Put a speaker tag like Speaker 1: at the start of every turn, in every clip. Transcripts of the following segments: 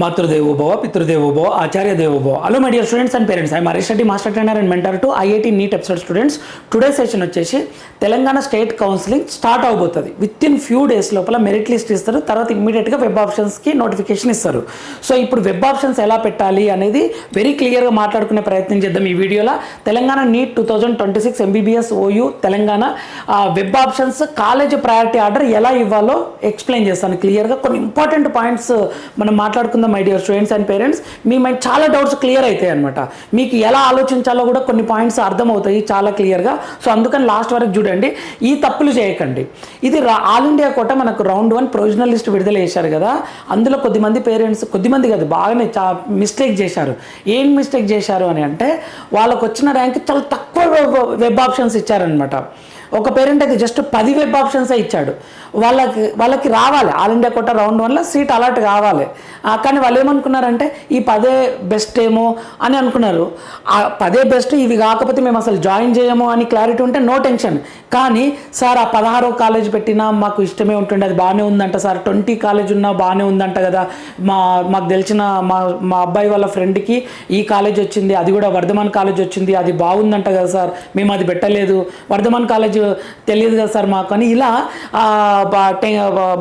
Speaker 1: Matrudeva Bhava, Pitrudeva Bhava, Acharya Deva Bhava. Hello my dear students and parents. I am Harish Reddy, Master Trainer and Mentor to IIT NEET episode students. Today's session వచ్చేసి Telangana state counselling start అవబోతుంది. With in few days లోపల merit list ఇస్తారు. తర్వాత ఇమ్మీడియట్గా web ఆప్షన్స్కి notification ఇస్తారు. So ఇప్పుడు web options ఎలా పెట్టాలి అనేది వెరీ క్లియర్గా మాట్లాడుకునే ప్రయత్నం చేద్దాం ఈ వీడియోలో. Telangana NEET 2026 MBBS OU Telangana web options college priority order ఎలా ఇవ్వాలో ఎక్స్ప్లెయిన్ చేస్తాను క్లియర్గా. కొన్ని ఇంపార్టెంట్ పాయింట్స్ మనం మాట్లాడుకుందాం my dear students and parents. Me mind చాలా డౌట్స్ క్లియర్ అవుతాయి అనమాట. మీకు ఎలా ఆలోచించాలో కూడా కొన్ని పాయింట్స్ అర్థమవుతాయి చాలా క్లియర్గా. సో అందుకని లాస్ట్ వరకు చూడండి, ఈ తప్పులు చేయకండి. ఇది ఆల్ ఇండియా కోట మనకు రౌండ్ 1 ప్రొవిజనల్ లిస్ట్ విడుదల చేశారు కదా, అందులో కొద్దిమంది పేరెంట్స్, కొద్దిమంది కాదు బాగానే మిస్టేక్ చేశారు. ఏం మిస్టేక్ చేశారు అని అంటే, వాళ్ళకు వచ్చిన ర్యాంక్ చాలా తక్కువ వెబ్ ఆప్షన్స్ ఇచ్చారనమాట. ఒక పేరెంట్ అయితే జస్ట్ 10 వెబ్ ఆప్షన్సే ఇచ్చాడు. వాళ్ళకి రావాలి, ఆల్ ఇండియా కోట రౌండ్ 1లో సీట్ అలాట్ కావాలి. కానీ వాళ్ళు ఏమనుకున్నారంటే ఈ 10 బెస్ట్ ఏమో అని అనుకున్నారు. 10 బెస్ట్, ఇవి కాకపోతే మేము అసలు జాయిన్ చేయము అని క్లారిటీ ఉంటే నో టెన్షన్. కానీ సార్ ఆ 16వ కాలేజ్ పెట్టినా మాకు ఇష్టమే ఉంటుంది, అది బాగానే ఉందంట సార్. 20 కాలేజ్ ఉన్నా బాగానే ఉందంట కదా, మాకు తెలిసిన మా అబ్బాయి వాళ్ళ ఫ్రెండ్కి ఈ కాలేజ్ వచ్చింది, అది కూడా వర్ధమాన్ కాలేజ్ వచ్చింది, అది బాగుందంట కదా సార్, మేము అది పెట్టలేదు, వర్ధమాన్ కాలేజ్ తెలియదు కదా సార్ మాకు అని ఇలా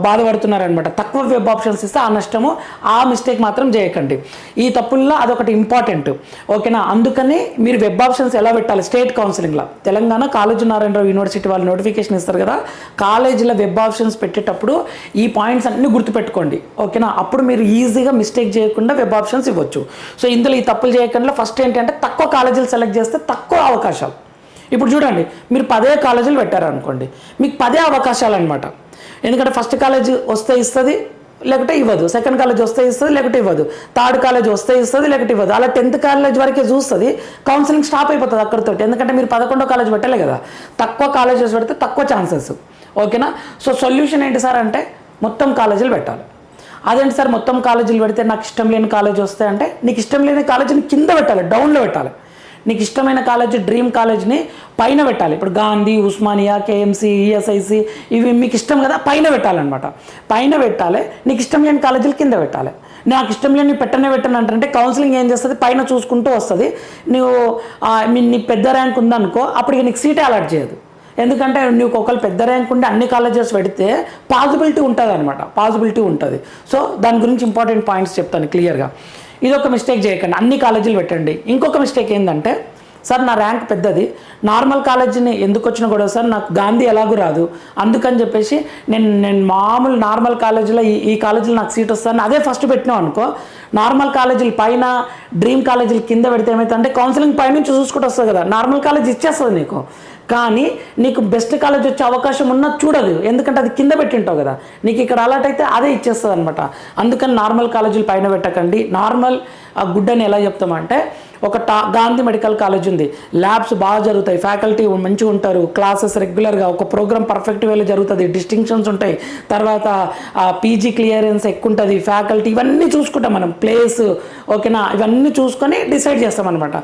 Speaker 1: బాధపడుతున్నారనమాట. తక్కువ వెబ్ ఆప్షన్స్ ఇస్తే ఆ నష్టము, ఆ మిస్టేక్ మాత్రం చేయకండి. ఈ తప్పుల్లో అదొకటి ఇంపార్టెంట్, ఓకేనా. అందుకని మీరు వెబ్ ఆప్షన్స్ ఎలా పెట్టాలి స్టేట్ కౌన్సిలింగ్లో. తెలంగాణ కాలేజీ నారాయణరావు యూనివర్సిటీ వాళ్ళు నోటిఫికేషన్ ఇస్తారు కదా, కాలేజీలో వెబ్ ఆప్షన్స్ పెట్టేటప్పుడు ఈ పాయింట్స్ అన్నీ గుర్తుపెట్టుకోండి, ఓకేనా. అప్పుడు మీరు ఈజీగా మిస్టేక్ చేయకుండా వెబ్ ఆప్షన్స్ ఇవ్వచ్చు. సో ఇందులో ఈ తప్పులు చేయకుండా ఫస్ట్ ఏంటంటే తక్కువ కాలేజీలు సెలెక్ట్ చేస్తే తక్కువ అవకాశాలు. ఇప్పుడు చూడండి, మీరు 10 కాలేజీలు పెట్టారనుకోండి, మీకు 10 అవకాశాలు అనమాట. ఎందుకంటే ఫస్ట్ కాలేజ్ వస్తే ఇస్తుంది లేకపోతే ఇవ్వదు, సెకండ్ కాలేజ్ వస్తే ఇస్తుంది లేకపోతే ఇవ్వదు, థర్డ్ కాలేజ్ వస్తే ఇస్తుంది లేకపోతే ఇవ్వదు, అలా 10th కాలేజ్ వరకే చూస్తుంది. కౌన్సిలింగ్ స్టాప్ అయిపోతుంది అక్కడితో. ఎందుకంటే మీరు 11వ కాలేజ్ పెట్టలే కదా, తక్కువ కాలేజెస్ పెడితే తక్కువ ఛాన్సెస్, ఓకేనా. సో సొల్యూషన్ ఏంటి సార్ అంటే మొత్తం కాలేజీలు పెట్టాలి. అదేంటి సార్ మొత్తం కాలేజీలు పెడితే నాకు ఇష్టం లేని కాలేజ్ వస్తాయంటే, నీకు ఇష్టం లేని కాలేజీని కింద పెట్టాలి, డౌన్లో పెట్టాలి. నీకు ఇష్టమైన కాలేజ్ డ్రీమ్ కాలేజ్ని పైన పెట్టాలి. ఇప్పుడు గాంధీ, ఉస్మానియా, KMC, ESIC ఇవి మీకు ఇష్టం కదా, పైన పెట్టాలన్నమాట. పైన పెట్టాలి. నీకు ఇష్టం లేని కాలేజీలు కింద పెట్టాలి. నాకు ఇష్టం లేని పెట్టనే అంటే కౌన్సిలింగ్ ఏం చేస్తుంది, పైన చూసుకుంటూ వస్తుంది. నువ్వు నీ పెద్ద ర్యాంక్ ఉందనుకో, అప్పటికి నీకు సీటే అలాట్ చేయదు. ఎందుకంటే నీకు ఒకళ్ళు పెద్ద ర్యాంక్ ఉంటే అన్ని కాలేజెస్ పెడితే పాసిబిలిటీ ఉంటుంది అనమాట, పాసిబిలిటీ ఉంటుంది. సో దాని గురించి ఇంపార్టెంట్ పాయింట్స్ చెప్తాను క్లియర్గా. ఇది ఒక మిస్టేక్ చేయకండి, అన్ని కాలేజీలు పెట్టండి. ఇంకొక మిస్టేక్ ఏంటంటే, సార్ నా ర్యాంక్ పెద్దది, నార్మల్ కాలేజీని ఎందుకు వచ్చినా కూడా సార్ నాకు గాంధీ ఎలాగూ రాదు, అందుకని చెప్పేసి నేను మామూలు నార్మల్ కాలేజీలో ఈ కాలేజీలో నాకు సీట్ వస్తుందని అదే ఫస్ట్ పెట్టినావు అనుకో, నార్మల్ కాలేజీలు పైన డ్రీమ్ కాలేజీలు కింద పెడితే ఏమవుతుందంటే కౌన్సిలింగ్ పైనుంచి చూసుకుంటూ వస్తుంది కదా, నార్మల్ కాలేజ్ ఇచ్చేస్తుంది నీకు. కానీ నీకు బెస్ట్ కాలేజ్ వచ్చే అవకాశం ఉన్నది చూడదు, ఎందుకంటే అది కింద పెట్టింటావు కదా, నీకు ఇక్కడ అలాట్ అయితే అదే ఇచ్చేస్తుంది అనమాట. అందుకని నార్మల్ కాలేజీలు పైన పెట్టకండి. నార్మల్ గుడ్ అని ఎలా చెప్తామంటే, ఒక గాంధీ మెడికల్ కాలేజ్ ఉంది, ల్యాబ్స్ బాగా జరుగుతాయి, ఫ్యాకల్టీ మంచిగా ఉంటారు, క్లాసెస్ రెగ్యులర్గా ఒక ప్రోగ్రామ్ పర్ఫెక్ట్ వేలో జరుగుతుంది, డిస్టింక్షన్స్ ఉంటాయి, తర్వాత PG క్లియరెన్స్ ఎక్కువ ఉంటుంది, ఫ్యాకల్టీ ఇవన్నీ చూసుకుంటాం మనం, ప్లేస్, ఓకేనా. ఇవన్నీ చూసుకొని డిసైడ్ చేస్తామన్నమాట.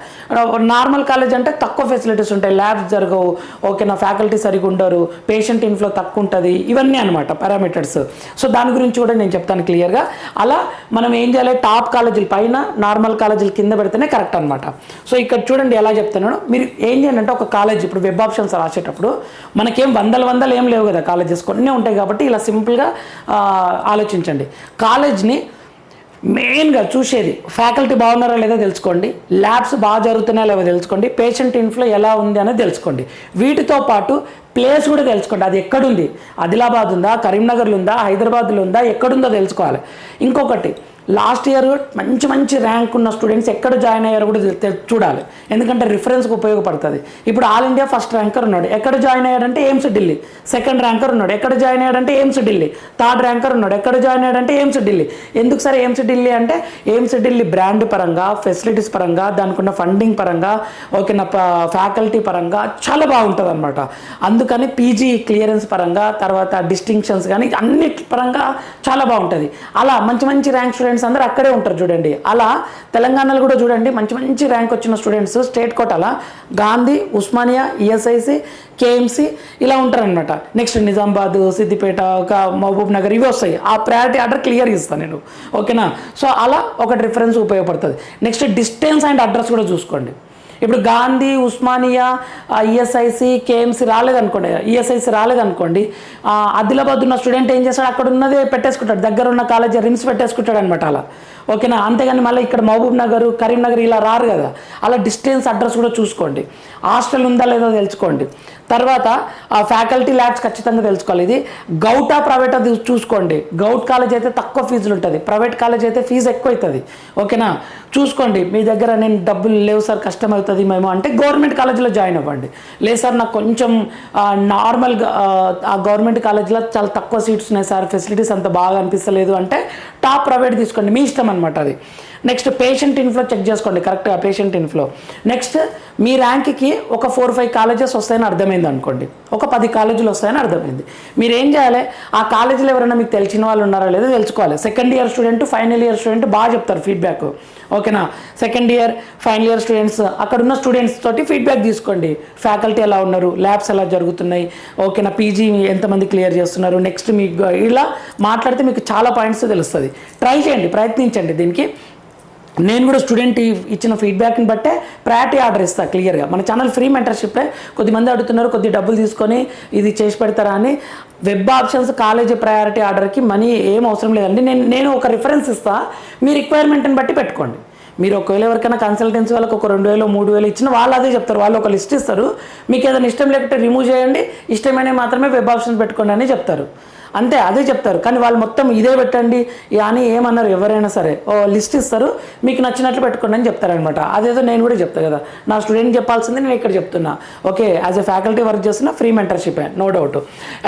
Speaker 1: నార్మల్ కాలేజ్ అంటే తక్కువ ఫెసిలిటీస్ ఉంటాయి, ల్యాబ్స్ జరగవు, ఓకేనా, ఫ్యాకల్టీ సరిగా ఉండరు, పేషెంట్ ఇన్ఫ్లో తక్కువ ఉంటుంది, ఇవన్నీ అనమాట పారామీటర్స్. సో దాని గురించి కూడా నేను చెప్తాను క్లియర్గా. అలా మనం ఏం చేయాలి, టాప్ కాలేజీల పైన నార్మల్ కాలేజీల కింద పెడితేనే కరెక్ట్ అనమాట. సో ఇక్కడ చూడండి ఎలా చెప్తున్నాను. మీరు ఏం చేయండి అంటే, ఒక కాలేజ్ ఇప్పుడు వెబ్ ఆప్షన్స్ రాసేటప్పుడు మనకేం వందలు ఏం లేవు కదా, కాలేజెస్ కొన్ని ఉంటాయి కాబట్టి ఇలా సింపుల్గా ఆలోచించండి. కాలేజ్ని మెయిన్గా చూసేది ఫ్యాకల్టీ బాగున్నారా లేదా తెలుసుకోండి, ల్యాబ్స్ బాగా జరుగుతున్నాయా లేవో తెలుసుకోండి, పేషెంట్ ఇన్ఫ్లో ఎలా ఉంది అనేది తెలుసుకోండి. వీటితో పాటు ప్లేస్ కూడా తెలుసుకోండి, అది ఎక్కడుంది, ఆదిలాబాద్ ఉందా, కరీంనగర్లో ఉందా, హైదరాబాద్లో ఉందా, ఎక్కడుందో తెలుసుకోవాలి. ఇంకొకటి, లాస్ట్ ఇయర్ మంచి ర్యాంక్ ఉన్న స్టూడెంట్స్ ఎక్కడ జాయిన్ అయ్యారో కూడా చూడాలి, ఎందుకంటే రిఫరెన్స్కి ఉపయోగపడుతుంది. ఇప్పుడు ఆల్ ఇండియా ఫస్ట్ ర్యాంకర్ ఉన్నాడు, ఎక్కడ జాయిన్ అయ్యాడంటే ఎయిమ్స్ ఢిల్లీ. సెకండ్ ర్యాంకర్ ఉన్నాడు, ఎక్కడ జాయిన్ అయ్యాడంటే ఎయిమ్స్ ఢిల్లీ. థర్డ్ ర్యాంకర్ ఉన్నాడు, ఎక్కడ జాయిన్ అయ్యాడంటే ఎయిమ్స్ ఢిల్లీ. ఎందుకు సార్ ఎయిమ్స్ ఢిల్లీ అంటే, ఎయిమ్స్ ఢిల్లీ బ్రాండ్ పరంగా, ఫెసిలిటీస్ పరంగా, దానికి ఉన్న ఫండింగ్ పరంగా, ఓకేనా, ఫ్యాకల్టీ పరంగా చాలా బాగుంటుంది అనమాట. అందుకని PG క్లియరెన్స్ పరంగా, తర్వాత డిస్టింక్షన్స్ కానీ అన్నిటి పరంగా చాలా బాగుంటుంది. అలా మంచి ర్యాంక్ స్టూడెంట్స్ స్టూడెంట్స్ అందరూ అక్కడే ఉంటారు చూడండి. అలా తెలంగాణలో కూడా చూడండి మంచి మంచి ర్యాంక్ వచ్చిన స్టూడెంట్స్ స్టేట్ కోటాల గాంధీ, ఉస్మానియా, ఈఎస్ఐసి, కేఎంసి ఇలా ఉంటారనమాట. నెక్స్ట్ నిజామాబాద్, సిద్దిపేట, మహబూబ్ నగర్ ఇవి వస్తాయి. ఆ ప్రయారిటీ ఆర్డర్ క్లియర్ ఇస్తాను నేను, ఓకేనా. సో అలా ఒక రిఫరెన్స్ ఉపయోగపడుతుంది. నెక్స్ట్ డిస్టెన్స్ అండ్ అడ్రస్ కూడా చూసుకోండి. ఇప్పుడు గాంధీ, ఉస్మానియా, ఈఎస్ఐసి, కేఎంసి రాలేదనుకోండి, ఈఎస్ఐసి రాలేదనుకోండి, ఆదిలాబాద్ ఉన్న స్టూడెంట్ ఏం చేస్తాడు, అక్కడ ఉన్నదే పెట్టేసుకుంటాడు, దగ్గర ఉన్న కాలేజీ రిమ్స్ పెట్టేసుకుంటాడు అనమాట అలా, ఓకేనా. అంతేగాని మళ్ళీ ఇక్కడ మహబూబ్ నగర్, కరీంనగర్ ఇలా రారు కదా. అలా డిస్టెన్స్ అడ్రస్ కూడా చూసుకోండి. హాస్టల్ ఉందా లేదో తెలుసుకోండి. తర్వాత ఫ్యాకల్టీ ల్యాబ్స్ ఖచ్చితంగా తెలుసుకోవాలి. ఇది గౌటా ప్రైవేటా చూసుకోండి. గౌట్ కాలేజ్ అయితే తక్కువ ఫీజులు ఉంటుంది, ప్రైవేట్ కాలేజ్ అయితే ఫీజు ఎక్కువ అవుతుంది, ఓకేనా. చూసుకోండి. మీ దగ్గర నేను డబ్బులు లేవు సార్, కష్టం అవుతుంది మేము అంటే గవర్నమెంట్ కాలేజీలో జాయిన్ అవ్వండి. లేదు సార్ నాకు కొంచెం నార్మల్గా ఆ గవర్నమెంట్ కాలేజీలో చాలా తక్కువ సీట్స్ ఉన్నాయి సార్, ఫెసిలిటీస్ అంత బాగా అనిపిస్తలేదు అంటే టాప్ ప్రైవేట్ తీసుకోండి, మీ ఇష్టం అనమాట అది. నెక్స్ట్ పేషెంట్ ఇన్ఫ్లో చెక్ చేసుకోండి కరెక్ట్గా, పేషెంట్ ఇన్ఫ్లో. నెక్స్ట్ మీ ర్యాంక్కి ఒక 4-5 కాలేజెస్ వస్తాయని అర్థమైంది అనుకోండి, ఒక 10 కాలేజీలు వస్తాయని అర్థమైంది. మీరు ఏం చేయాలి, ఆ కాలేజీలో ఎవరైనా మీకు తెలిసిన వాళ్ళు ఉన్నారో లేదో తెలుసుకోవాలి. Second year student, final year student బాగా చెప్తారు ఫీడ్బ్యాక్, ఓకేనా. Second year, final year students అక్కడ ఉన్న స్టూడెంట్స్ తోటి ఫీడ్బ్యాక్ తీసుకోండి. ఫ్యాకల్టీ ఎలా ఉన్నారు, ల్యాబ్స్ ఎలా జరుగుతున్నాయి, ఓకేనా, పీజీ ఎంతమంది క్లియర్ చేస్తున్నారు. నెక్స్ట్ మీకు ఇలా మాట్లాడితే మీకు చాలా పాయింట్స్ తెలుస్తుంది. ట్రై చేయండి, ప్రయత్నించండి. దీనికి నేను కూడా స్టూడెంట్ ఇచ్చిన ఫీడ్బ్యాక్ని బట్టే ప్రయారిటీ ఆర్డర్ ఇస్తాను క్లియర్గా. మన ఛానల్ ఫ్రీ మెంటర్షిప్పే. కొద్దిమంది అడుగుతున్నారు కొద్ది డబ్బులు తీసుకొని ఇది చేసి పెడతారా అని. వెబ్ ఆప్షన్స్ కాలేజీ ప్రయారిటీ ఆర్డర్కి మనీ ఏం అవసరం లేదండి. నేను ఒక రిఫరెన్స్ ఇస్తాను, మీ రిక్వైర్మెంట్ని బట్టి పెట్టుకోండి. మీరు ఒకవేళ ఎవరికైనా కన్సల్టెన్సీ వాళ్ళకి ఒక 2,000 3,000 ఇచ్చిన వాళ్ళు అదే చెప్తారు, వాళ్ళు ఒక లిస్ట్ ఇస్తారు. మీకు ఏదైనా ఇష్టం లేకపోతే రిమూవ్ చేయండి, ఇష్టమైన మాత్రమే వెబ్ ఆప్షన్స్ పెట్టుకోండి అని చెప్తారు, అంతే అదే చెప్తారు. కానీ వాళ్ళు మొత్తం ఇదే పెట్టండి అని ఏమన్నారు ఎవరైనా సరే, ఓ లిస్ట్ ఇస్తారు, మీకు నచ్చినట్లు పెట్టుకోండి అని చెప్తారనమాట. అదేదో నేను కూడా చెప్తాను కదా, నా స్టూడెంట్ చెప్పాల్సింది నేను ఇక్కడ చెప్తున్నా, okay. As a faculty work చేస్తున్నా, ఫ్రీ మెంటర్షిప్ నో డౌట్.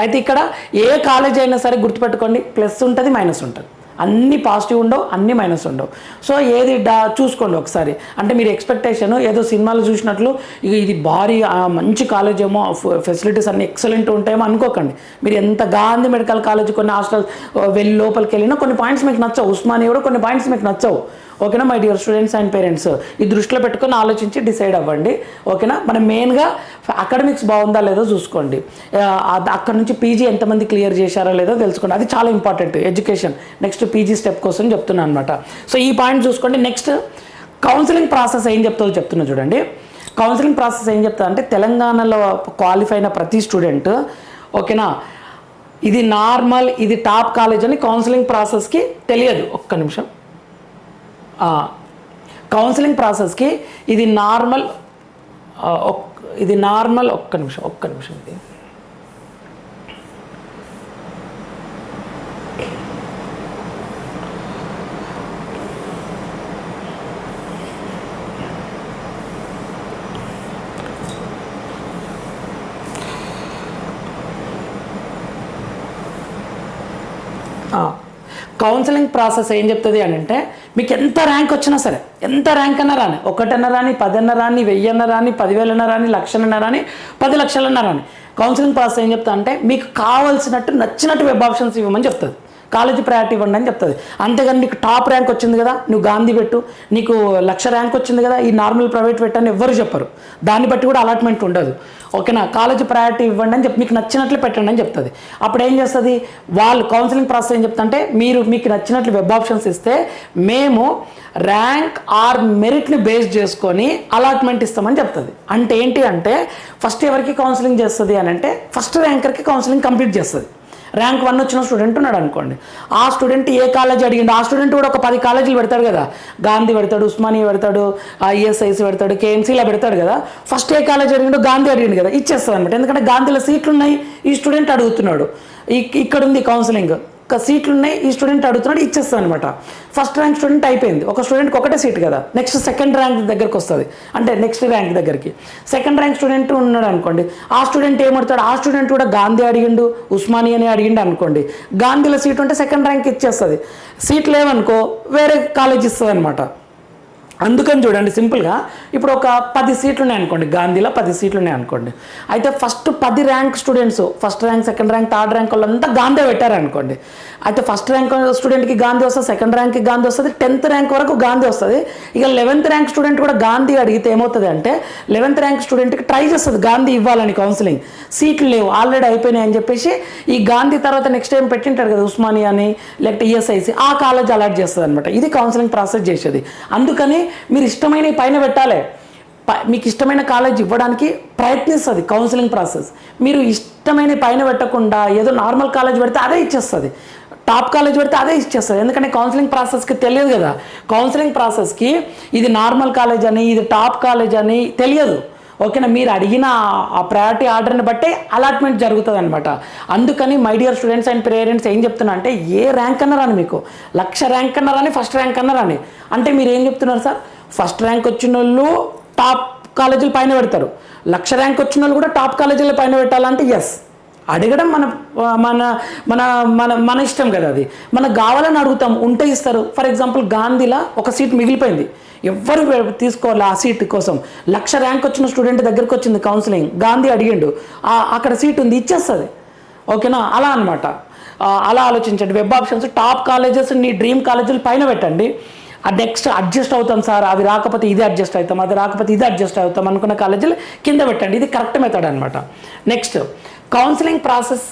Speaker 1: అయితే ఇక్కడ ఏ కాలేజ్ అయినా సరే గుర్తుపెట్టుకోండి, ప్లస్ ఉంటుంది మైనస్ ఉంటుంది, అన్ని పాజిటివ్ ఉండవు, అన్ని మైనస్ ఉండవు. సో ఏది చూసుకోండి ఒకసారి. అంటే మీరు ఎక్స్పెక్టేషన్ ఏదో సినిమాలు చూసినట్లు ఇది భారీ మంచి కాలేజ్ ఏమో, ఫెసిలిటీస్ అన్ని ఎక్సలెంట్ ఉంటాయేమో అనుకోకండి. మీరు ఎంత గాంధీ మెడికల్ కాలేజ్ కొన్ని హాస్టల్ వెళ్ళి లోపలికి వెళ్ళినా కొన్ని పాయింట్స్ మీకు నచ్చవు, ఉస్మానియా కూడా కొన్ని పాయింట్స్ మీకు నచ్చవు, ఓకేనా. My dear students and parents, ఈ దృష్టిలో పెట్టుకొని ఆలోచించి డిసైడ్ అవ్వండి, ఓకేనా. మనం మెయిన్గా అకాడమిక్స్ బాగుందా లేదో చూసుకోండి. అక్కడ నుంచి పీజీ ఎంతమంది క్లియర్ చేశారో లేదో తెలుసుకోండి, అది చాలా important education. Next PG step కోసం చెప్తున్నాను అనమాట. సో ఈ పాయింట్ చూసుకోండి. నెక్స్ట్ కౌన్సిలింగ్ ప్రాసెస్ ఏం చెప్తుందో చెప్తున్నా చూడండి. కౌన్సిలింగ్ ప్రాసెస్ ఏం చెప్తా అంటే తెలంగాణలో క్వాలిఫై అయిన ప్రతి స్టూడెంట్, ఓకేనా, ఇది నార్మల్, ఇది టాప్ కాలేజ్ అని కౌన్సిలింగ్ ప్రాసెస్కి తెలియదు. ఒక్క నిమిషం. కౌన్సిలింగ్ ప్రాసెస్కి ఇది నార్మల్, ఒక్క నిమిషం ఇది కౌన్సిలింగ్ ప్రాసెస్ ఏం చెప్తుంది అని అంటే మీకు ఎంత ర్యాంక్ వచ్చినా సరే, ఎంత ర్యాంక్ అన్నా రాని, 1 అన్నా రాని, 10 అన్నా రాని, 1000 అన్నా రాని, 10,000 అన్నా రాని, 1,00,000 అన్నా రాని, 10 లక్షలు అన్నా రాని, కౌన్సిలింగ్ ప్రాసెస్ ఏం చెప్తా అంటే మీకు కావాల్సినట్టు నచ్చినట్టు వెబ్ ఆప్షన్స్ ఇవ్వమని చెప్తుంది, కాలేజీ ప్రయారిటీ ఇవ్వండి అని చెప్తుంది. అంతేగాని నీకు టాప్ ర్యాంక్ వచ్చింది కదా నువ్వు గాంధీ పెట్టు, నీకు 1,00,000 ర్యాంక్ వచ్చింది కదా ఈ నార్మల్ ప్రైవేట్ పెట్టని ఎవ్వరు చెప్పరు. దాన్ని బట్టి కూడా అలాట్మెంట్ ఉండదు, ఓకేనా. కాలేజీ ప్రయారిటీ ఇవ్వండి అని చెప్పి మీకు నచ్చినట్లు పెట్టండి అని చెప్తుంది. అప్పుడు ఏం చేస్తుంది వాళ్ళు కౌన్సిలింగ్ ప్రాసెస్ ఏం చెప్తా అంటే మీకు నచ్చినట్లు వెబ్ ఆప్షన్స్ ఇస్తే మేము ర్యాంక్ ఆర్ మెరిట్ని బేస్ చేసుకొని అలాట్మెంట్ ఇస్తామని చెప్తుంది. అంటే ఏంటి అంటే ఫస్ట్ ఎవరికి కౌన్సిలింగ్ చేస్తుంది అని అంటే ఫస్ట్ ర్యాంకర్కి కౌన్సిలింగ్ కంప్లీట్ చేస్తుంది. ర్యాంక్ 1 వచ్చిన స్టూడెంట్ ఉన్నాడు అనుకోండి, ఆ స్టూడెంట్ ఏ కాలేజ్ అడిగిండు ఆ స్టూడెంట్ కూడా ఒక 10 కాలేజీలు పెడతాడు కదా, గాంధీ పెడతాడు, ఉస్మానియా పెడతాడు, ఈఎస్ఐసి పెడతాడు, కేఎంసీలా పెడతాడు కదా. ఫస్ట్ ఏ కాలేజ్ అడిగిండో గాంధీ అడిగిండు కదా, ఇచ్చేస్తుంది అనమాట. ఎందుకంటే గాంధీలో సీట్లు ఉన్నాయి, ఈ స్టూడెంట్ అడుగుతున్నాడు, ఇక్కడ ఉంది కౌన్సిలింగ్, సీట్లు ఉన్నాయి, ఈ స్టూడెంట్ అడుగుతున్నాడు, ఇచ్చేస్తాను అనమాట. ఫస్ట్ ర్యాంక్ స్టూడెంట్ అయిపోయింది, ఒక స్టూడెంట్కి ఒకటే సీట్ కదా. నెక్స్ట్ సెకండ్ ర్యాంక్ దగ్గరికి వస్తుంది, అంటే నెక్స్ట్ ర్యాంక్ దగ్గరికి సెకండ్ ర్యాంక్ స్టూడెంట్ ఉన్నాడు అనుకోండి, ఆ స్టూడెంట్ ఏమడుతాడు, ఆ స్టూడెంట్ కూడా గాంధీ అడిగిండు, ఉస్మానియాని అడిగిండు అనుకోండి, గాంధీలో సీట్ ఉంటే సెకండ్ ర్యాంక్ ఇచ్చేస్తుంది, సీట్ లేవనుకో వేరే కాలేజ్ ఇస్తుంది అనమాట. అందుకని చూడండి సింపుల్గా ఇప్పుడు ఒక 10 సీట్లు ఉన్నాయి అనుకోండి, గాంధీలో 10 సీట్లు ఉన్నాయి అనుకోండి. అయితే first 10 rank students, first rank, second rank, third rank వాళ్ళంతా గాంధీ పెట్టారనుకోండి. అయితే ఫస్ట్ ర్యాంక్ స్టూడెంట్కి గాంధీ వస్తుంది, సెకండ్ ర్యాంక్కి గాంధీ వస్తుంది, 10th ర్యాంక్ వరకు గాంధీ వస్తుంది. ఇక 11th ర్యాంక్ స్టూడెంట్ కూడా గాంధీ అడిగితే ఏమవుతుంది అంటే 11th ర్యాంక్ స్టూడెంట్కి ట్రై చేస్తుంది గాంధీ ఇవ్వాలని కౌన్సిలింగ్. సీట్లు లేవు, ఆల్రెడీ అయిపోయినాయి అని చెప్పేసి ఈ గాంధీ తర్వాత నెక్స్ట్ టైం పెట్టింటాడు కదా ఉస్మానియా అని, లేకపోతే ఈఎస్ఐసి, ఆ కాలేజ్ అలాట్ చేస్తుంది అనమాట. ఇది కౌన్సిలింగ్ ప్రాసెస్ చేసేది. అందుకని మీరు ఇష్టమైన పైన పెట్టాలి. మీకు ఇష్టమైన కాలేజ్ ఇవ్వడానికి ప్రయత్నిస్తుంది కౌన్సిలింగ్ ప్రాసెస్. మీరు ఇష్టమైన పైన పెట్టకుండా ఏదో నార్మల్ కాలేజ్ పెడితే అదే ఇచ్చేస్తుంది, టాప్ కాలేజ్ పెడితే అదే ఇచ్చేస్తుంది. ఎందుకంటే కౌన్సిలింగ్ ప్రాసెస్కి తెలియదు కదా, కౌన్సిలింగ్ ప్రాసెస్కి ఇది నార్మల్ కాలేజ్ అని ఇది టాప్ కాలేజ్ అని తెలియదు. ఓకేనా, మీరు అడిగిన ఆ ప్రయారిటీ ఆర్డర్ని బట్టే అలాట్మెంట్ జరుగుతుంది అనమాట. అందుకని my dear students and parents ఏం చెప్తున్నా అంటే, ఏ ర్యాంక్ అన్నారని మీకు 1,00,000 ర్యాంక్ అన్నారని ఫస్ట్ ర్యాంక్ అన్నారని అంటే మీరు ఏం చెప్తున్నారు సార్, ఫస్ట్ ర్యాంక్ వచ్చిన వాళ్ళు టాప్ కాలేజీల పైన పెడతారు, 1,00,000 ర్యాంక్ వచ్చిన వాళ్ళు కూడా టాప్ కాలేజీల పైన పెట్టాలంటే ఎస్, అడగడం మన మన మన మన మన ఇష్టం కదా, అది మనకు కావాలని అడుగుతాం, ఉంటే ఇస్తారు. ఫర్ ఎగ్జాంపుల్ గాంధీలో ఒక సీట్ మిగిలిపోయింది, ఎవ్వరు తీసుకోవాలి ఆ సీట్ కోసం. 1,00,000 ర్యాంక్ వచ్చిన స్టూడెంట్ దగ్గరికి వచ్చింది కౌన్సిలింగ్, గాంధీ అడిగిండు, అక్కడ సీట్ ఉంది, ఇచ్చేస్తుంది. ఓకేనా, అలా అనమాట. అలా ఆలోచించండి. వెబ్ ఆప్షన్స్ టాప్ కాలేజెస్ నీ డ్రీమ్ కాలేజీలు పైన పెట్టండి. నెక్స్ట్ అడ్జస్ట్ అవుతాం సార్, అవి రాకపోతే ఇది అడ్జస్ట్ అవుతాం, అది రాకపోతే ఇది అడ్జస్ట్ అవుతాం అనుకున్న కాలేజీలు కింద పెట్టండి. ఇది కరెక్ట్ మెథడ్ అనమాట. Next counselling process.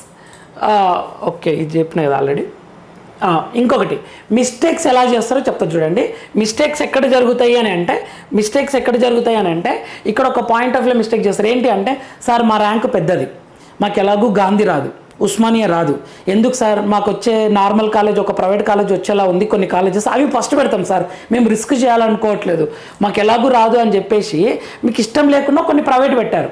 Speaker 1: ఓకే, ఇది చెప్పిన కదా ఆల్రెడీ. ఇంకొకటి మిస్టేక్స్ ఎలా చేస్తారో చెప్తా చూడండి. మిస్టేక్స్ ఎక్కడ జరుగుతాయి అని అంటే ఇక్కడ ఒక పాయింట్ ఆఫ్ వ్యూ మిస్టేక్ చేస్తారు. ఏంటి అంటే, సార్ మా ర్యాంక్ పెద్దది, మాకు ఎలాగూ గాంధీ రాదు, ఉస్మానియా రాదు, ఎందుకు సార్ మాకు వచ్చే నార్మల్ కాలేజ్ ఒక ప్రైవేట్ కాలేజ్ వచ్చేలా ఉంది కొన్ని కాలేజెస్, అవి ఫస్ట్ పెడతాం సార్, మేము రిస్క్ చేయాలనుకోవట్లేదు, మాకు ఎలాగూ రాదు అని చెప్పేసి మీకు ఇష్టం లేకుండా కొన్ని ప్రైవేట్ పెట్టారు.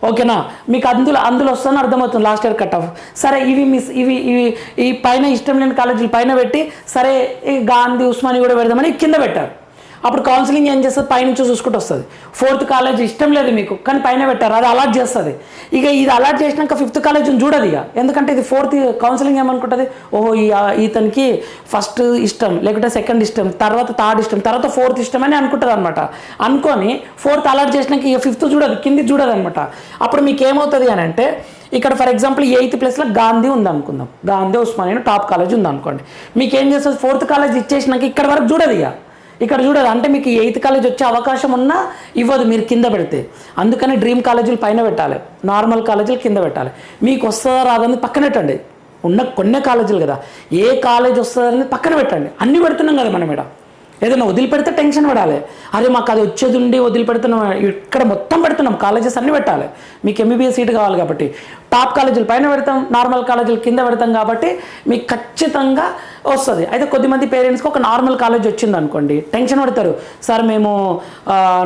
Speaker 1: ఓకేనా, మీకు అందులో వస్తుందని అర్థమవుతుంది లాస్ట్ ఇయర్ కట్ ఆఫ్. సరే, ఈ పైన ఇష్టం లేని కాలేజీలు పైన పెట్టి, సరే గాంధీ ఉస్మానియా కూడా పెడదామని కింద పెట్టారు. అప్పుడు కౌన్సిలింగ్ ఏం చేస్తుంది, పైనుంచి చూసుకుంటూ వస్తుంది. 4th కాలేజ్ ఇష్టం లేదు మీకు, కానీ పైన పెట్టారు, అది అలాట్ చేస్తుంది. ఇక ఇది అలాట్ చేసినాక 5th కాలేజ్ని చూడదు ఇక, ఎందుకంటే ఇది 4th కౌన్సిలింగ్ ఏమనుకుంటుంది, ఓహో ఇతనికి ఫస్ట్ ఇష్టం, లేకుంటే సెకండ్ ఇష్టం, తర్వాత థర్డ్ ఇష్టం, తర్వాత 4th ఇష్టం అని అనుకుంటుంది అనమాట. అనుకొని 4th అలాట్ చేసినాక ఇక 5th చూడదు, కింది చూడదు అనమాట. అప్పుడు మీకు ఏమవుతుంది అని అంటే, ఇక్కడ ఫర్ ఎగ్జాంపుల్ 8th ప్లేస్లో గాంధీ ఉంది అనుకుందాం, గాంధీ ఉస్మానియా టాప్ కాలేజ్ ఉంది అనుకోండి. మీకు ఏం చేస్తుంది, 4th కాలేజ్ ఇచ్చేసినాక ఇక్కడ వరకు చూడదు ఇక, ఇక్కడ చూడాలి. అంటే మీకు 8th కాలేజ్ వచ్చే అవకాశం ఉన్నా ఇవ్వదు మీరు కింద పెడితే. అందుకని డ్రీమ్ కాలేజీలు పైన పెట్టాలి, నార్మల్ కాలేజీలు కింద పెట్టాలి. మీకు వస్తుందా రాదని పక్కన పెట్టండి, కొన్ని కాలేజీలు కదా, ఏ కాలేజ్ వస్తుందని పక్కన పెట్టండి. అన్నీ పెడుతున్నాం కదా మనం, ఏదైనా వదిలిపెడితే టెన్షన్ పడాలి, అరే మాకు అది వచ్చేది ఉండి వదిలిపెడుతున్నాం. ఇక్కడ మొత్తం పెడుతున్నాం, కాలేజెస్ అన్నీ పెట్టాలి. మీకు ఎంబీబీఎస్ సీట్ కావాలి కాబట్టి టాప్ కాలేజీలు పైన పెడతాం, నార్మల్ కాలేజీలు కింద పెడతాం, కాబట్టి మీకు ఖచ్చితంగా వస్తుంది. అయితే కొద్దిమంది పేరెంట్స్కి ఒక నార్మల్ కాలేజ్ వచ్చింది అనుకోండి, టెన్షన్ పడతారు, సార్ మేము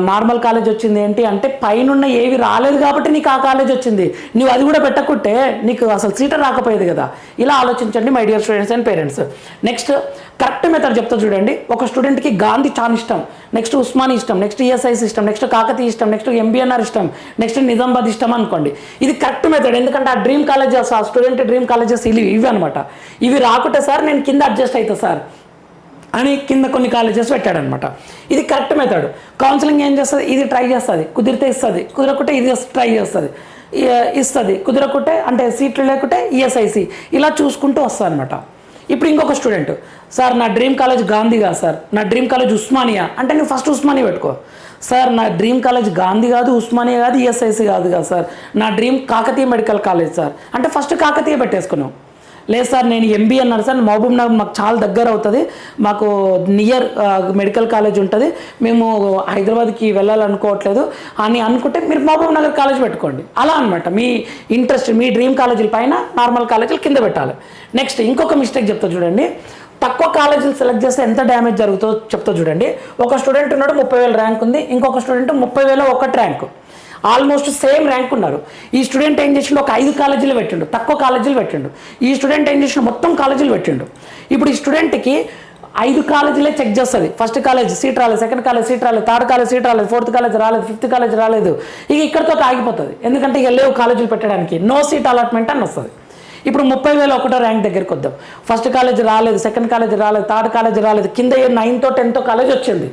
Speaker 1: నార్మల్ కాలేజ్ వచ్చింది ఏంటి అంటే, పైన ఏవి రాలేదు కాబట్టి నీకు ఆ కాలేజ్ వచ్చింది, నువ్వు అది కూడా పెట్టకుంటే నీకు అసలు సీట్ రాకపోయేది కదా. ఇలా ఆలోచించండి my dear students and parents. Next correct method చెప్తా చూడండి. ఒక స్టూడెంట్కి గాంధీ చాలా ఇష్టం, నెక్స్ట్ ఉస్మానియా ఇష్టం, నెక్స్ట్ ఈఎస్ఐసి ఇష్టం, నెక్స్ట్ కాకతీయ ఇష్టం, నెక్స్ట్ ఎంబీఎన్ఆర్ ఇష్టం, నెక్స్ట్ నిజామాబాద్ ఇష్టం అనుకోండి. ఇది కరెక్ట్ మెథడ్, ఎందుకంటే ఆ డ్రీమ్ కాలేజెస్, ఆ స్టూడెంట్ డ్రీమ్ కాలేజెస్ ఇవి అనమాట. ఇవి రాకుంటే సార్ నేను కింద అడ్జస్ట్ అవుతా సార్ అని కింద కొన్ని కాలేజెస్ పెట్టాడనమాట. ఇది కరెక్ట్ మెథడ్. కౌన్సిలింగ్ ఏం చేస్తుంది, ఇది ట్రై చేస్తుంది, కుదిరితే ఇస్తుంది, కుదరకుంటే ఇది ట్రై చేస్తుంది, కుదరకుంటే అంటే సీట్లు లేకుంటే ఈఎస్ఐసి, ఇలా చూసుకుంటూ వస్తుంది అనమాట. ఇప్పుడు ఇంకొక స్టూడెంట్, సార్ నా డ్రీమ్ కాలేజ్ గాంధీ కాదు సార్, నా డ్రీమ్ కాలేజ్ ఉస్మానియా అంటే, నువ్వు ఫస్ట్ ఉస్మానియా పెట్టుకో. సార్ నా డ్రీమ్ కాలేజ్ గాంధీ కాదు, ఉస్మానియా కాదు, ఈఎస్ఐసి కాదు సార్, నా dream Kakatiya medical college sir అంటే ఫస్ట్ కాకతీయ పెట్టేసుకున్నావు. లేదు సార్ నేను ఎంబీ అన్నారు సార్, మహబూబ్ నగర్ మాకు చాలా దగ్గర అవుతుంది, మాకు నియర్ మెడికల్ కాలేజ్ ఉంటుంది, మేము హైదరాబాద్కి వెళ్ళాలనుకోవట్లేదు అని అనుకుంటే మీరు మహబూబ్ నగర్ కాలేజ్ పెట్టుకోండి. అలా అనమాట మీ ఇంట్రెస్ట్, మీ డ్రీమ్ కాలేజీల పైన నార్మల్ కాలేజీలు కింద పెట్టాలి. నెక్స్ట్ ఇంకొక మిస్టేక్ చెప్తా చూడండి. తక్కువ కాలేజీలు సెలెక్ట్ చేస్తే ఎంత డ్యామేజ్ జరుగుతుందో చెప్తా చూడండి. ఒక స్టూడెంట్ ఉన్నాడు 30,000 ర్యాంక్ ఉంది, ఇంకొక student 30,001 rank, almost same rank ఉన్నారు. ఈ స్టూడెంట్ ఏం చేసిండు, ఒక 5 కాలేజీలు పెట్టిండు, తక్కువ కాలేజీలు పెట్టిండు. ఈ స్టూడెంట్ ఏం చేసిండు, మొత్తం కాలేజీలు పెట్టిండు. ఇప్పుడు ఈ స్టూడెంట్కి 5 కాలేజీలే చెక్ చేస్తుంది. ఫస్ట్ కాలేజ్ సీట్ రాలేదు, సెకండ్ కాలేజ్ సీట్ రాలేదు, థర్డ్ కాలేజ్ సీట్ రాలేదు, 4th కాలేజ్ రాలేదు, 5th కాలేజ్ రాలేదు. ఇక ఇక్కడితో ఆగిపోతుంది, ఎందుకంటే ఇక లేవు కాలేజీలు పెట్టడానికి, నో సీట్ అలాట్మెంట్ అని వస్తుంది. ఇప్పుడు 30,001 ర్యాంక్ దగ్గరికి వద్దాం. ఫస్ట్ కాలేజ్ రాలేదు, సెకండ్ కాలేజ్ రాలేదు, థర్డ్ కాలేజ్ రాలేదు, కింద 9th 10th కాలేజ్ వచ్చింది.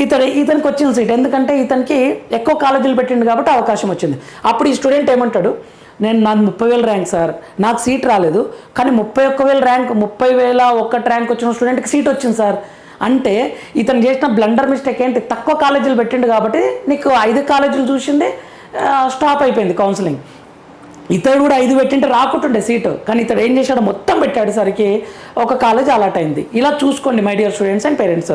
Speaker 1: ఇతనికి వచ్చిన సీట్, ఎందుకంటే ఇతనికి ఎక్కువ కాలేజీలు పెట్టిండు కాబట్టి అవకాశం వచ్చింది. అప్పుడు ఈ స్టూడెంట్ ఏమంటాడు, నాది 30,000 ర్యాంక్ సార్, నాకు సీట్ రాలేదు, కానీ 31,000 ర్యాంక్ 30,001 ర్యాంక్ వచ్చిన స్టూడెంట్కి సీట్ వచ్చింది సార్ అంటే ఇతను చేసిన బ్లండర్ మిస్టేక్ ఏంటి, తక్కువ కాలేజీలు పెట్టిండు కాబట్టి నీకు 5 కాలేజీలు చూసింది స్టాప్ అయిపోయింది కౌన్సిలింగ్. ఇతడు కూడా 5 పెట్టింటే రాకుంటుండే సీటు, కానీ ఇతడు ఏం చేశాడు, మొత్తం పెట్టాడు సరికి ఒక కాలేజ్ అలాట్ అయింది. ఇలా చూసుకోండి my dear students and parents.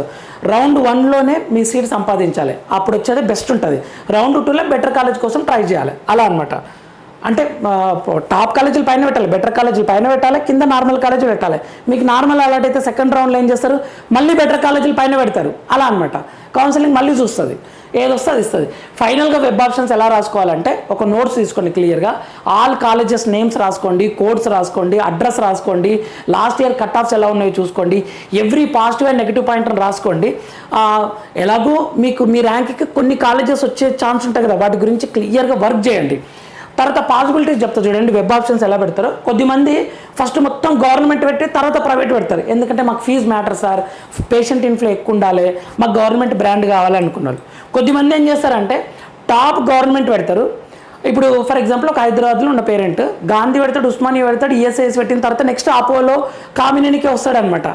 Speaker 1: Round 1లోనే మీ సీట్ సంపాదించాలి, అప్పుడు వచ్చేది బెస్ట్ ఉంటుంది. రౌండ్ 2లో బెటర్ కాలేజ్ కోసం ట్రై చేయాలి, అలా అనమాట. అంటే టాప్ కాలేజీలు పైన పెట్టాలి, బెటర్ కాలేజీలు పైన పెట్టాలి, కింద నార్మల్ కాలేజీలు పెట్టాలి. మీకు నార్మల్ అలాట్ అయితే సెకండ్ రౌండ్లో ఏం చేస్తారు, మళ్ళీ బెటర్ కాలేజీలు పైన పెడతారు, అలా అనమాట. కౌన్సిలింగ్ మళ్ళీ చూస్తుంది, ఏది వస్తే అది ఇస్తుంది. ఫైనల్గా వెబ్ ఆప్షన్స్ ఎలా రాసుకోవాలంటే ఒక నోట్స్ తీసుకోండి క్లియర్గా, ఆల్ కాలేజెస్ నేమ్స్ రాసుకోండి, కోడ్స్ రాసుకోండి, అడ్రస్ రాసుకోండి, లాస్ట్ ఇయర్ కట్ ఆఫ్స్ ఎలా ఉన్నాయో చూసుకోండి, every positive and negative point రాసుకోండి. ఎలాగో మీకు మీ ర్యాంక్కి కొన్ని కాలేజెస్ వచ్చే ఛాన్స్ ఉంటాయి కదా, వాటి గురించి క్లియర్గా వర్క్ చేయండి. తర్వాత పాసిబిలిటీస్ చెప్తా చూడండి, వెబ్ ఆప్షన్స్ ఎలా పెడతారో. కొద్దిమంది ఫస్ట్ మొత్తం గవర్నమెంట్ పెట్టి తర్వాత ప్రైవేట్ పెడతారు, ఎందుకంటే మాకు fee matter sir, patient inflow ఎక్కువ ఉండాలి, మాకు గవర్నమెంట్ బ్రాండ్ కావాలనుకున్నారు. కొద్దిమంది ఏం చేస్తారంటే టాప్ గవర్నమెంట్ పెడతారు. ఇప్పుడు ఫర్ ఎగ్జాంపుల్ ఒక హైదరాబాద్లో ఉన్న పేరెంట్ గాంధీ పెడతాడు, ఉస్మానియా పెడతాడు, ఈఎస్ఐఎస్ పెట్టిన తర్వాత నెక్స్ట్ అపోలో కామినేనికి వస్తాడనమాట.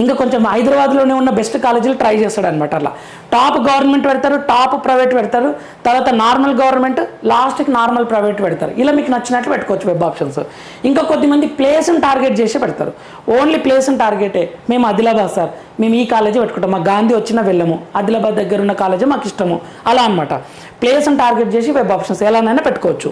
Speaker 1: ఇంకా కొంచెం హైదరాబాద్లోనే ఉన్న బెస్ట్ కాలేజీలు ట్రై చేస్తాడనమాట. అలా టాప్ గవర్నమెంట్ పెడతారు, టాప్ ప్రైవేట్ పెడతారు, తర్వాత నార్మల్ గవర్నమెంట్, లాస్ట్కి నార్మల్ ప్రైవేట్ పెడతారు. ఇలా మీకు నచ్చినట్లు పెట్టుకోవచ్చు వెబ్ ఆప్షన్స్. ఇంకా కొద్దిమంది ప్లేస్ని టార్గెట్ చేసి పెడతారు, ఓన్లీ ప్లేస్ని టార్గెటే. మేము ఆదిలాబాద్ సార్, మేము ఈ కాలేజీ పెట్టుకుంటాం, మాకు గాంధీ వచ్చినా వెళ్ళము, ఆదిలాబాద్ దగ్గర ఉన్న కాలేజీ మాకు ఇష్టము, అలా అనమాట. ప్లేస్ని టార్గెట్ చేసి వెబ్ ఆప్షన్స్ ఎలానైనా పెట్టుకోవచ్చు.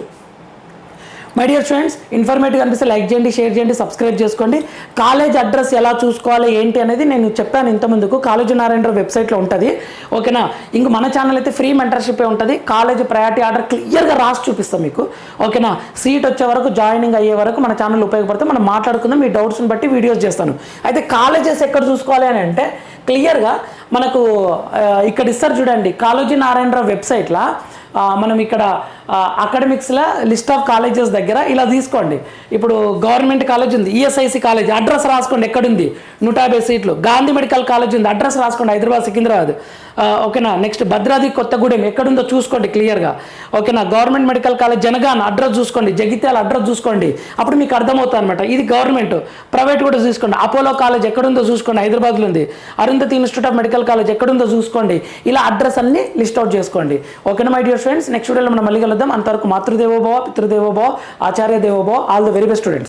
Speaker 1: మై డియర్ స్టూడెంట్స్, ఇన్ఫర్మేటివ్ అనిపిస్తే లైక్ చేయండి, షేర్ చేయండి, సబ్స్క్రైబ్ చేసుకోండి. కాలేజ్ అడ్రస్ ఎలా చూసుకోవాలి ఏంటి అనేది నేను చెప్పాను ఇంతకుముందుకు, కాలేజీ నారాయణరావు వెబ్సైట్లో ఉంటుంది, ఓకేనా. ఇంక మన ఛానల్ అయితే ఫ్రీ మెంటర్షిప్ ఉంటుంది, కాలేజ్ ప్రయారిటీ ఆర్డర్ క్లియర్గా రాసి చూపిస్తాం మీకు, ఓకేనా. సీట్ వచ్చే వరకు, జాయినింగ్ అయ్యే వరకు మన ఛానల్ ఉపయోగపడుతుంది. మనం మాట్లాడుకుందాం, మీ డౌట్స్ని బట్టి వీడియోస్ చేస్తాను. అయితే కాలేజెస్ ఎక్కడ చూసుకోవాలి అని అంటే క్లియర్గా మనకు ఇక్కడ ఇస్తారు చూడండి, కాలేజీ నారాయణరావు వెబ్సైట్లో మనం ఇక్కడ అకాడమిక్స్లో లిస్ట్ ఆఫ్ కాలేజెస్ దగ్గర ఇలా తీసుకోండి. ఇప్పుడు గవర్నమెంట్ కాలేజ్ ఉంది, ఈఎస్ఐసి కాలేజ్, అడ్రస్ రాసుకోండి ఎక్కడుంది, 150 సీట్లు. గాంధీ మెడికల్ కాలేజ్ ఉంది, అడ్రస్ రాసుకోండి, హైదరాబాద్ సికింద్రాబాద్, ఓకేనా. నెక్స్ట్ భద్రాద్రి కొత్తగూడెం ఎక్కడుందో చూసుకోండి క్లియర్గా, ఓకేనా. Government medical college Jangaon address చూసుకోండి, జగిత్యాల అడ్రస్ చూసుకోండి, అప్పుడు మీకు అర్థమవుతుంది అనమాట. ఇది గవర్నమెంట్, ప్రైవేట్ కూడా చూసుకోండి. అపోలో కాలేజ్ ఎక్కడుందో చూసుకోండి, హైదరాబాద్లో ఉంది. Arundhati institute of medical college ఎక్కడుందో చూసుకోండి. ఇలా అడ్రస్ అన్ని లిస్ట్ అవుట్ చేసుకోండి, ఓకేనా మై డియర్ ఫ్రెండ్స్. నెక్స్ట్ వీడియోలో మనం మళ్ళీ కలుద్దాం. అంతవరకు మాతృదేవోభవ, పితృదేవోభవ, ఆచార్య దేవోభవ. All the very best students.